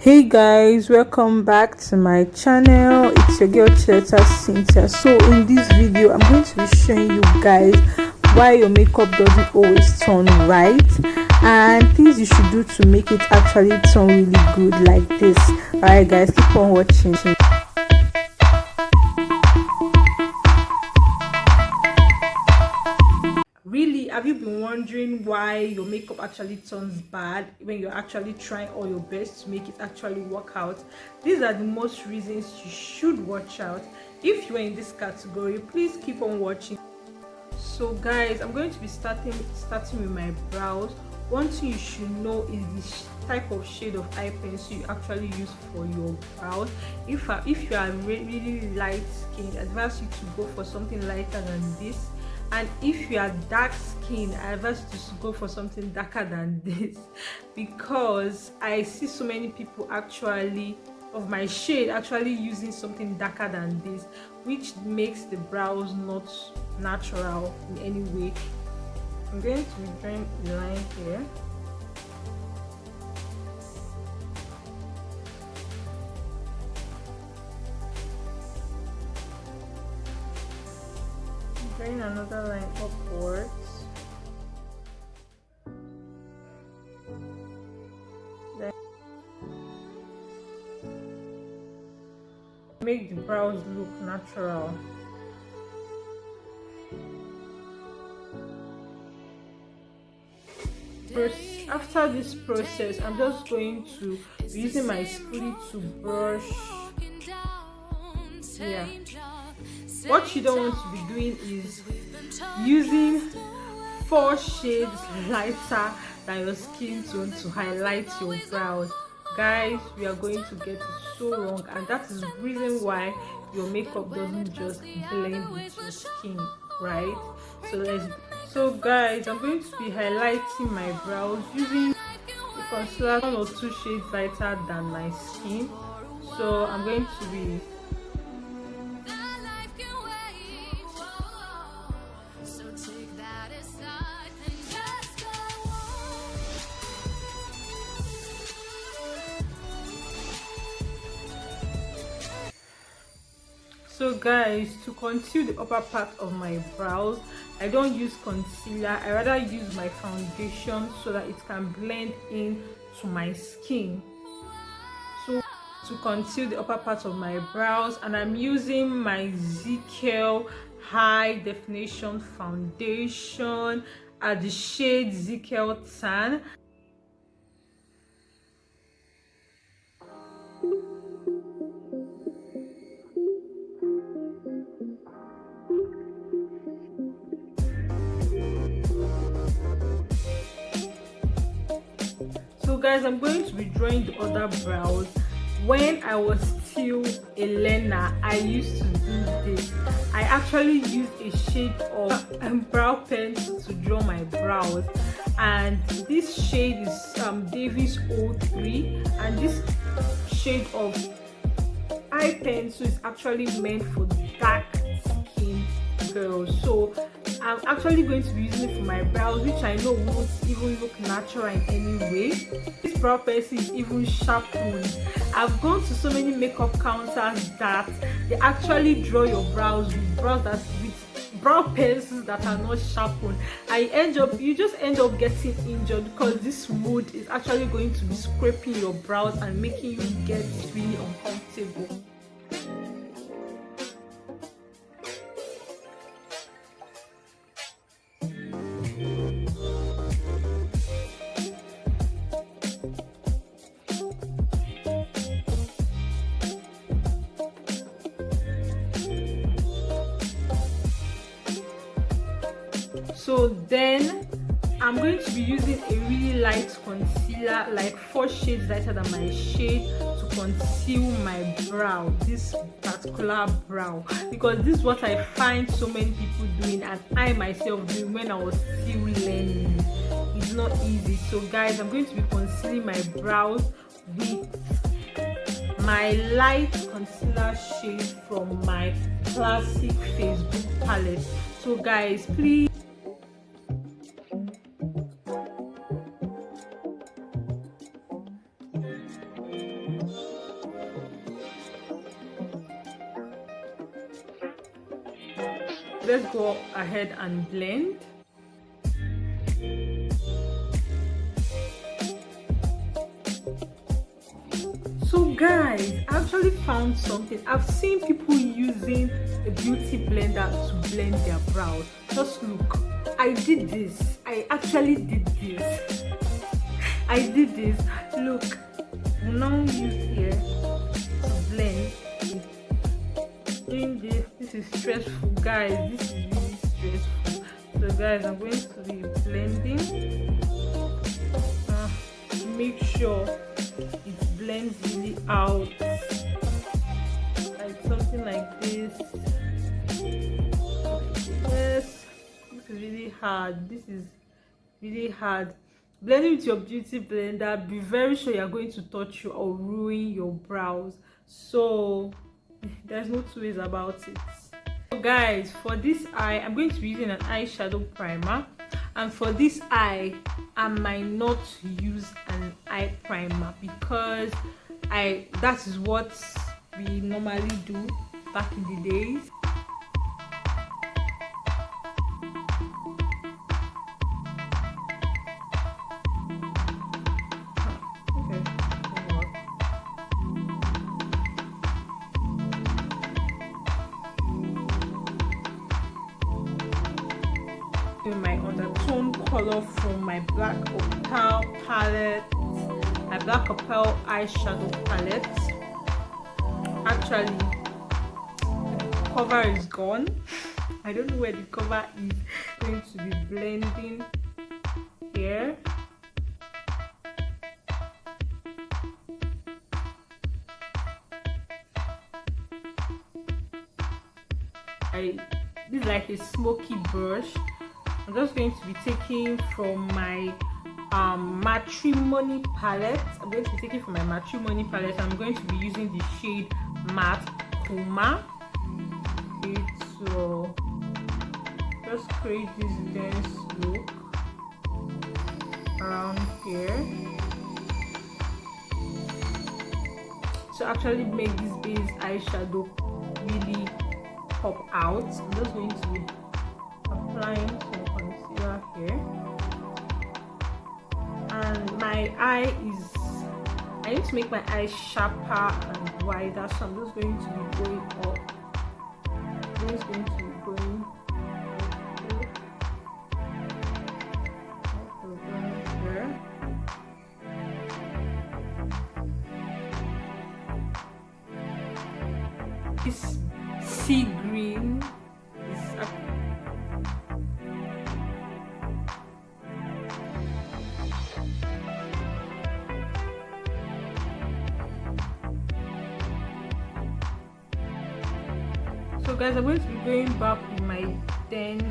Hey guys, welcome back to my channel. It's your girl Chileta Cynthia. So in this video I'm going to be showing you guys why your makeup doesn't always turn right and things you should do to make it actually turn really good like this. Alright guys, keep on watching. Really, have you been wondering why your makeup actually turns bad when you're actually trying all your best to make it actually work out? These are the most reasons you should watch out. If you're in this category, please keep on watching. So guys, I'm going to be starting with my brows. One thing you should know is the type of shade of eye pencil you actually use for your brows. If you are really light skinned, I advise you to go for something lighter than this. And if you are dark skin, I advise you to go for something darker than this, because I see so many people actually of my shade actually using something darker than this, which makes the brows not natural in any way. I'm going to be drawing a line here. Drawing another line upwards. Then make the brows look natural. After this process, I'm just going to be using my spoolie to brush. Yeah. What you don't want to be doing is using 4 shades lighter than your skin tone to highlight your brows. Guys, we are going to get it so wrong, and that is the reason why your makeup doesn't just blend with your skin, right? So guys, I'm going to be highlighting my brows using the concealer 1 or 2 shades lighter than my skin. So I'm going to be So guys, to conceal the upper part of my brows, I don't use concealer. I rather use my foundation so that it can blend in to my skin. So to conceal the upper part of my brows, and I'm using my ZK high definition foundation at the shade ZK Tan. So guys, I'm going to be drawing the other brows. When I was still a learner, I used to do this. I actually used a shade of brow pencil to draw my brows, and this shade is Davis 03, and this shade of eye pencil is actually meant for dark skin girls. So I'm actually going to be using it for my brows, which I know won't even look natural in any way. This brow pencil is even sharpened. I've gone to so many makeup counters that they actually draw your brows with brow pencils that are not sharpened. You just end up getting injured, because this wood is actually going to be scraping your brows and making you get really uncomfortable. So then I'm going to be using a really light concealer, like 4 shades lighter than my shade, to conceal my brow, this particular brow, because this is what I find so many people doing, and I myself doing when I was still learning. It's not easy. So guys, I'm going to be concealing my brows with my light concealer shade from my classic Facebook palette. So guys, please let's go ahead and blend. So guys, I actually found something. I've seen people using a beauty blender to blend their brows. Just look, I did this. I actually did this. I did this. Look, now use here to blend. Doing this is stressful, guys. This is really stressful. So guys, I'm going to be blending. Make sure it blends really out, like something like this. Yes, this is really hard. This is really hard. Blending with your beauty blender, be very sure you're going to touch you or ruin your brows. So there's no two ways about it. So guys, for this eye, I'm going to be using an eyeshadow primer, and for this eye I might not use an eye primer because that is what we normally do back in the days. My undertone color from my Black Opal palette, my Black Opal eyeshadow palette. Actually, the cover is gone. I don't know where the cover is. Going to be blending here. This is like a smoky brush. I'm just going to be taking from my matrimony palette. I'm going to be taking from my matrimony palette. I'm going to be using the shade Matte Kuma. So just create this dense look around here to actually make this base eyeshadow really pop out. I'm just going to be applying some concealer here, and my eye is, I need to make my eye sharper and wider, so I'm just going to be going up. I'm just going to be going here. This sea green is so guys, I'm going to be going back with my dense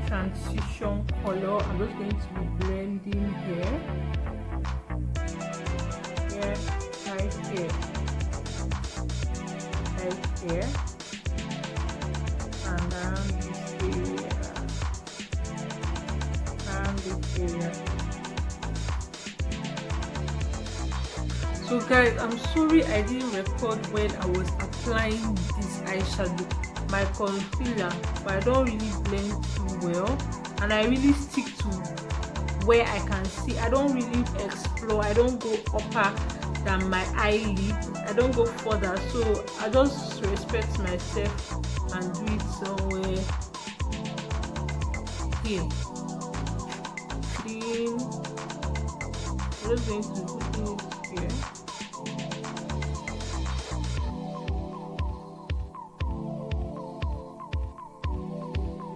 transition color. I'm just going to be blending here, right here, right here, and around this area, around this area. So guys, I'm sorry I didn't record when I was applying this eyeshadow, my concealer, but I don't really blend too well, and I really stick to where I can see. I don't really explore. I don't go upper than my eyelid. I don't go further, so I just respect myself and do it somewhere here. Then I'm just going to put it here.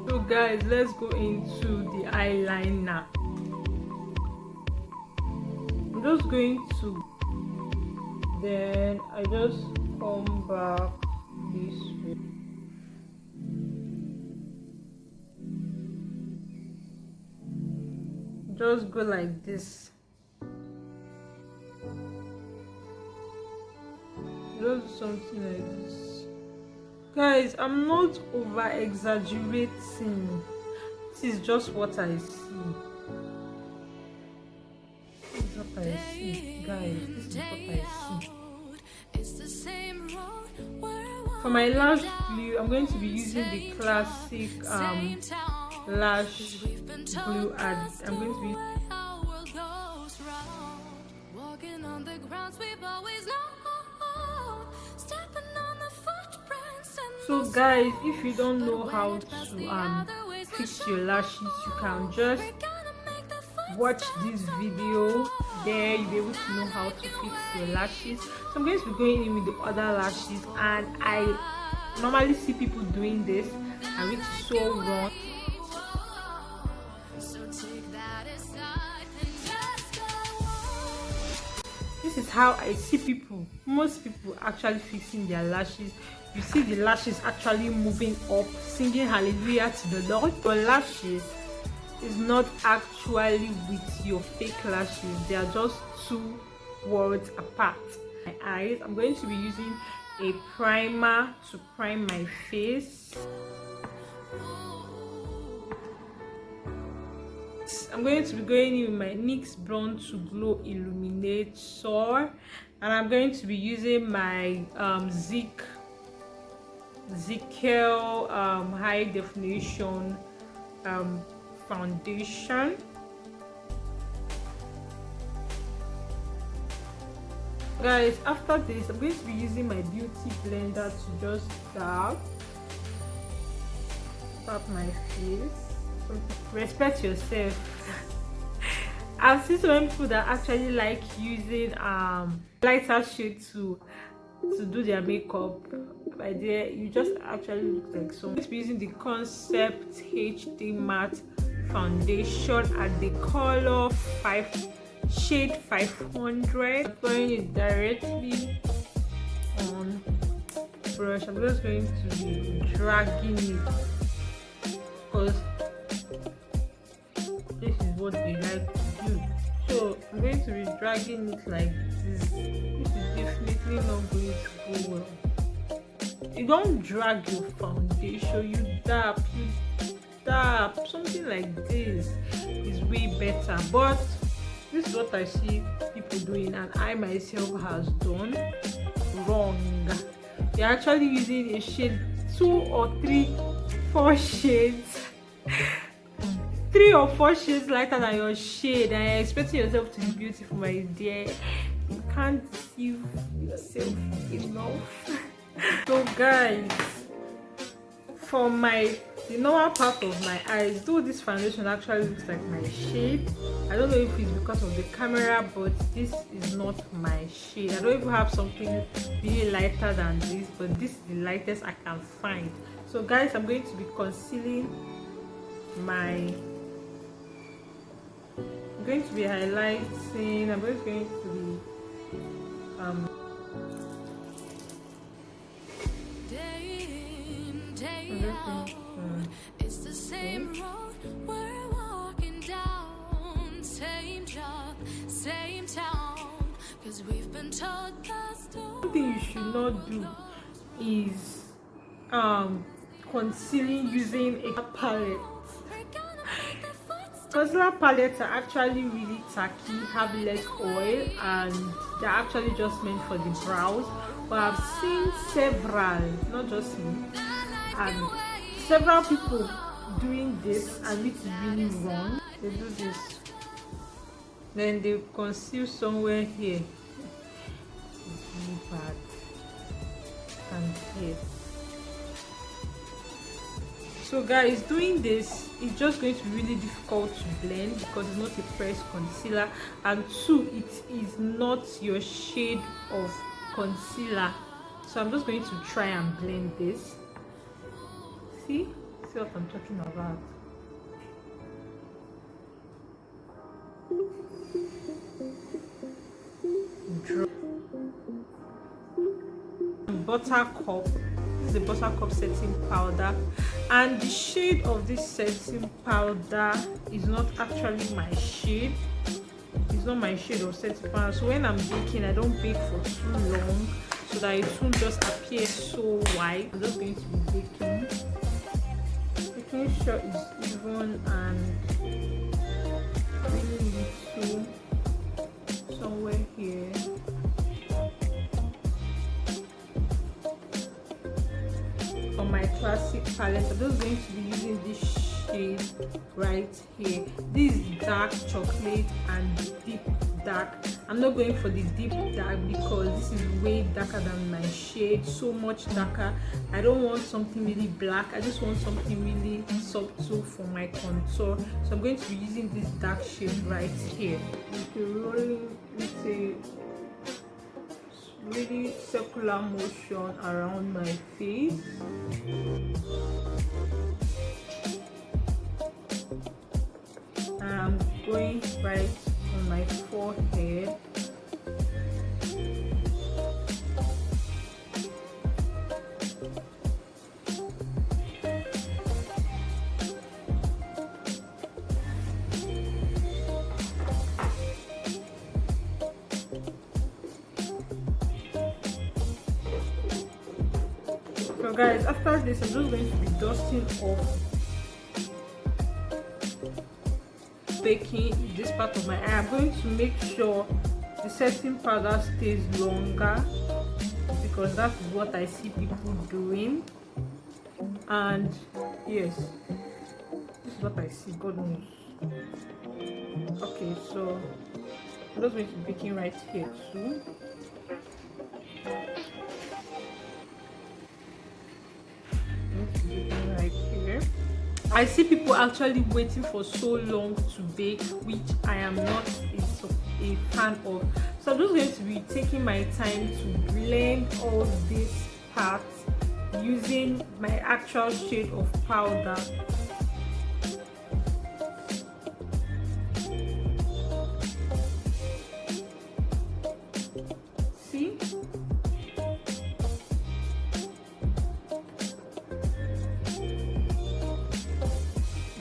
So guys, let's go into the eyeliner. I'm just going to, then I just come back this way. Just go like this. Just something like this. Guys, I'm not over exaggerating. This is just what I see. This is what I see, guys. This is what I see. For my last video, I'm going to be using the classic lash glue, and I'm going to be so guys, if you don't know how to fix your lashes, you can just watch this video. There you'll be able to know how to fix your lashes. So I'm going to be going in with the other lashes, and I normally see people doing this, and which is so wrong. This is how I see people, most people actually fixing their lashes. You see the lashes actually moving up, singing hallelujah to the Lord. Your lashes is not actually with your fake lashes, they are just two worlds apart. My eyes, I'm going to be using a primer to prime my face. I'm going to be going in with my NYX Bronze to Glow Illuminator, and I'm going to be using my Zickel high definition foundation. Guys, after this I'm going to be using my beauty blender to just tap my face. So respect yourself. I've seen so many people that actually like using lighter shade to do their makeup. By there, you just actually look like so. I'm going to be using the Concept HD Matte Foundation at the color shade 500. Applying it directly on brush. I'm just going to be dragging it because this is what they like to do. So I'm going to be dragging it like this. This is definitely not going to go well. You don't drag your foundation, you dab, something like this is way better. But this is what I see people doing, and I myself has done wrong. You're actually using a shade 2 or 3, 4 shades 3 or 4 shades lighter than your shade, and you're expecting yourself to be beautiful, my dear. You can't deceive yourself enough. So guys, for the lower part of my eyes, though this foundation actually looks like my shade, I don't know if it's because of the camera, but this is not my shade. I don't even have something really lighter than this, but this is the lightest I can find. So guys, I'm going to be concealing I'm going to be highlighting. I'm going to be it's the same road we're walking down, same job, same town, because we've been told that's the one thing you should not do is concealing using a palette. Concealer palettes are actually really tacky, have less oil, and they're actually just meant for the brows. But I've seen several, not just me, and several people doing this, and it's really wrong. They do this, then they conceal somewhere here. It's really bad. And here. So guys, doing this is just going to be really difficult to blend because it's not a pressed concealer, and 2, it is not your shade of concealer. So I'm just going to try and blend this. See what I'm talking about. Buttercup. This is the Buttercup setting powder, and the shade of this setting powder is not actually my shade. It's not my shade of setting powder. So when I'm baking, I don't bake for too long so that it won't just appear so white. I'm just going to be baking, making sure it's even and really little somewhere here. For my classic palette. I'm just going to be using this shade right here. This is dark chocolate and deep dark. I'm not going for the deep dark because this is way darker than my shade, so much darker. I don't want something really black. I just want something really subtle for my contour. So I'm going to be using this dark shade right here. Okay, rolling with a really circular motion around my face. And I'm going right on my forehead. So guys, after this I'm just going to be dusting off, baking this part of my eye. I'm going to make sure the setting powder stays longer because that is what I see people doing, and yes, this is what I see, God knows. Okay, so I'm just going to be baking right here too. Right here. I see people actually waiting for so long to bake, which I am not a fan of. So I'm just going to be taking my time to blend all these parts using my actual shade of powder. See?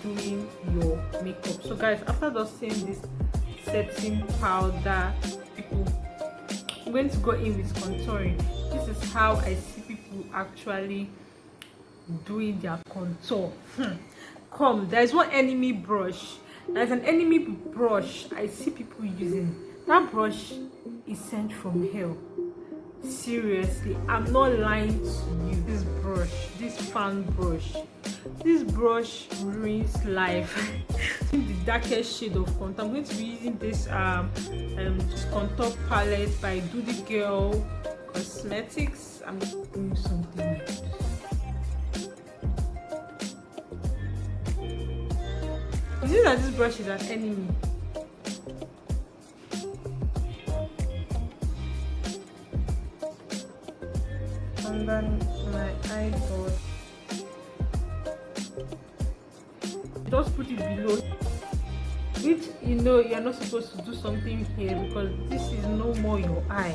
Doing your makeup. So guys, after dusting this setting powder, I'm going to go in with contouring. This is how I see people actually doing their contour. Come, there's one enemy brush. There's an enemy brush I see people using. That brush is sent from hell. Seriously, I'm not lying to you. This brush, this fan brush, this brush ruins life. In the darkest shade of contour, I'm going to be using this contour palette by Nude Girl Cosmetics. I'm doing something. You see that this brush is an enemy. And then my eye dot, just put it below, which you know you're not supposed to do something here because this is no more your eye.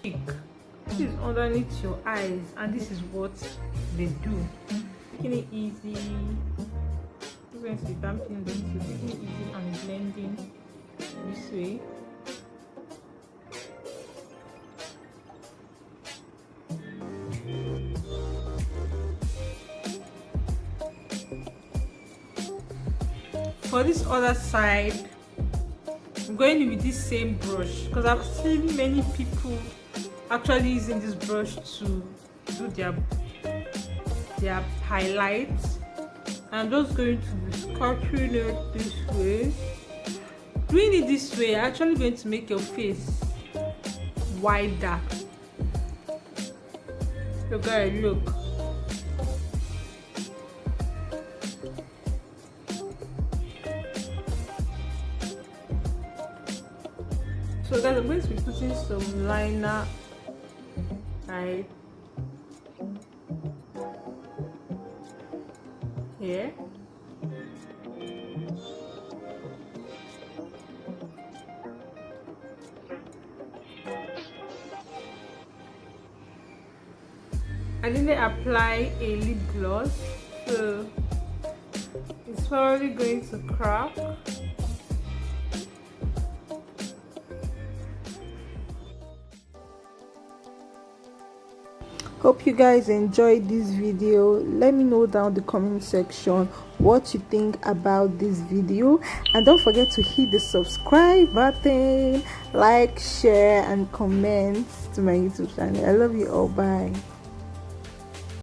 This is underneath your eyes, and this is what they do. Taking it easy. I'm going to be damping them, so taking it easy and blending this way. For this other side, I'm going in with this same brush because I've seen many people actually using this brush to do their highlights. I'm just going to be sculpting it this way. Doing it this way, actually going to make your face wider. So guys, look. So guys, I'm going to be putting some liner right here. I didn't apply a lip gloss, so it's probably going to crack. Hope you guys enjoyed this video. Let me know down the comment section what you think about this video, and don't forget to hit the subscribe button, like, share and comment to my YouTube channel. I love you all. Bye.